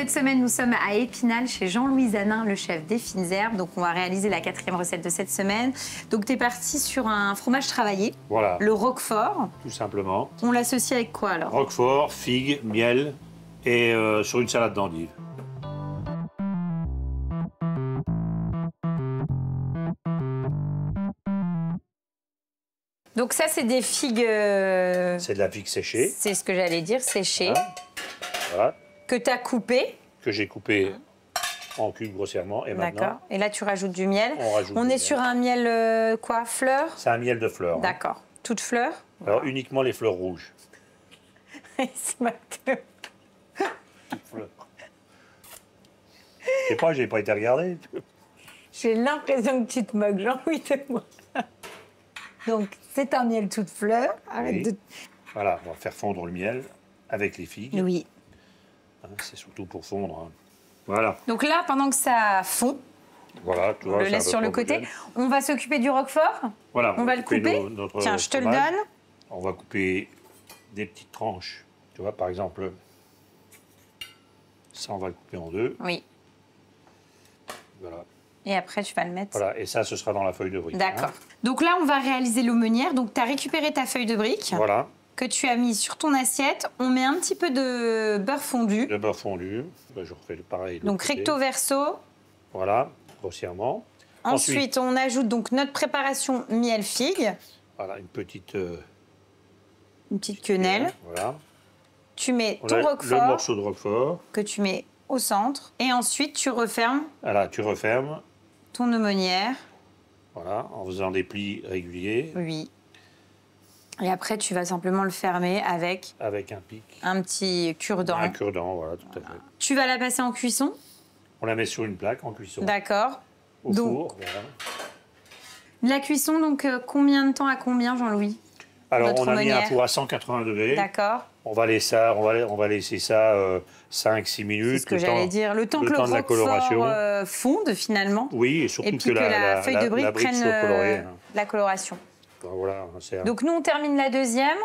cette semaine, nous sommes à Épinal, chez Jean-Louis Zanin, le chef des fines herbes. Donc, on va réaliser la 4e recette de cette semaine. Donc, tu es parti sur un fromage travaillé. Voilà. Le roquefort. Tout simplement. On l'associe avec quoi, alors? Roquefort, figues, miel et sur une salade d'endives. Donc ça, c'est des figues... C'est de la figue séchée. C'est ce que j'allais dire, séchée. Voilà. Voilà. Que tu as coupé. Que j'ai coupé en cubes grossièrement. Et maintenant, D'accord. Et là, tu rajoutes du miel. On est sur un miel, quoi, fleur? C'est un miel de fleurs. D'accord. Hein. Toute fleur? Alors, uniquement les fleurs rouges. C'est ma tête. Fleurs. Je sais pas, j'ai pas été regardé. J'ai l'impression que tu te moques, Jean-Louis, de moi. Donc, c'est un miel toute fleur. Arrête Oui. de... Voilà, on va faire fondre le miel avec les figues. Oui. Hein, c'est surtout pour fondre. Hein. Voilà. Donc là, pendant que ça fond, Voilà, tu on vois, le laisse sur le côté. homogène. On va s'occuper du roquefort. Voilà, On va le couper. notre Tiens, je te le fromage. donne. On va couper des petites tranches. Tu vois, par exemple, ça, on va le couper en deux. Oui. Voilà. Et après, tu vas le mettre. Voilà, et ça, ce sera dans la feuille de brique. D'accord. Hein. Donc là, on va réaliser l'aumônière. Donc, tu as récupéré ta feuille de brique Voilà, que tu as mis sur ton assiette. On met un petit peu de beurre fondu. le beurre fondu. Ben, je refais le pareil. de Donc, l'autre côté. recto verso. Voilà, grossièrement. Ensuite, on ajoute donc notre préparation miel figue. Voilà, une petite quenelle. Voilà. Tu mets On ton a le roquefort morceau de roquefort. que tu mets au centre. Et ensuite, tu refermes Voilà, tu refermes. ton aumônière. Voilà, en faisant des plis réguliers. Oui. Et après, tu vas simplement le fermer avec Avec un pic. un petit cure-dent. Un cure-dent, voilà, tout à fait. Tu vas la passer en cuisson. On la met sur une plaque en cuisson. D'accord. Au Donc, four, voilà. La cuisson, donc, combien de temps à combien, Jean-Louis? Alors, Notre on a mis un aumônière. four à 180 degrés. D'accord. On va laisser ça 5-6 minutes. C'est ce que j'allais dire. Le temps que le temps de la coloration. roquefort fonde, finalement. Oui, et surtout Et puis que que la feuille de brique prenne soit colorée. Hein. la coloration. Voilà, c'est Donc, nous, on termine la deuxième.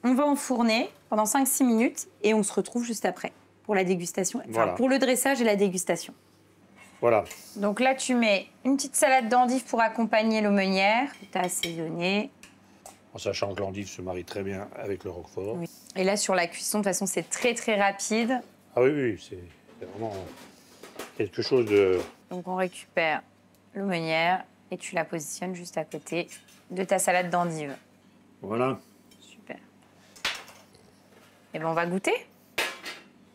On va enfourner pendant 5-6 minutes et on se retrouve juste après pour la dégustation. Enfin, Voilà. pour le dressage et la dégustation. Voilà. Donc là, tu mets une petite salade d'endives pour accompagner l'aumônière que tu as assaisonnée. En sachant que l'endive se marie très bien avec le roquefort. Oui. Et là, sur la cuisson, de toute façon, c'est très, très rapide. Ah oui, oui, c'est vraiment quelque chose de... Donc, on récupère l'aumônière et tu la positionnes juste à côté de ta salade d'endives. Voilà. Super. Et bien, on va goûter.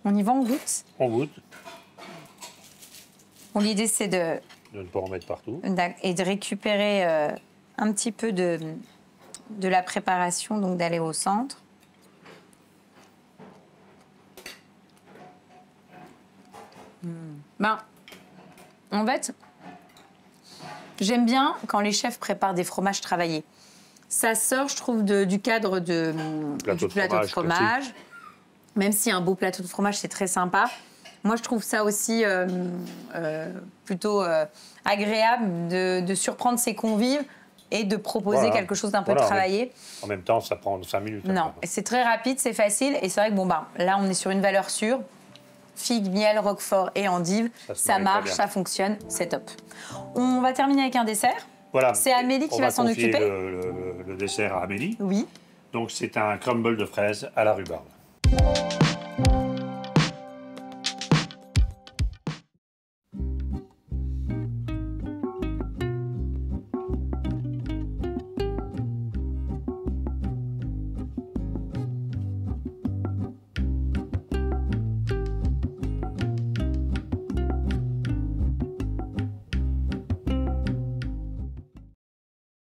On y va, on goûte. On goûte, Bon, l'idée, c'est de de ne pas en mettre partout. et de récupérer un petit peu de la préparation, donc d'aller au centre. Ben, en fait, j'aime bien quand les chefs préparent des fromages travaillés. Ça sort, je trouve, du cadre du plateau de fromage. Même si un beau plateau de fromage, c'est très sympa. Moi, je trouve ça aussi plutôt agréable de surprendre ses convives et de proposer Voilà. quelque chose d'un peu Voilà, travaillé. En même temps, ça prend 5 minutes. Non, après. c'est très rapide, c'est facile. Et c'est vrai que bon, bah, là, on est sur une valeur sûre. Figue, miel, roquefort et endive. Ça marie très marche, bien. ça fonctionne, c'est top. On va terminer avec un dessert. Voilà. C'est Amélie qui va s'en occuper. Le dessert à Amélie. Oui. Donc, c'est un crumble de fraises à la rhubarbe.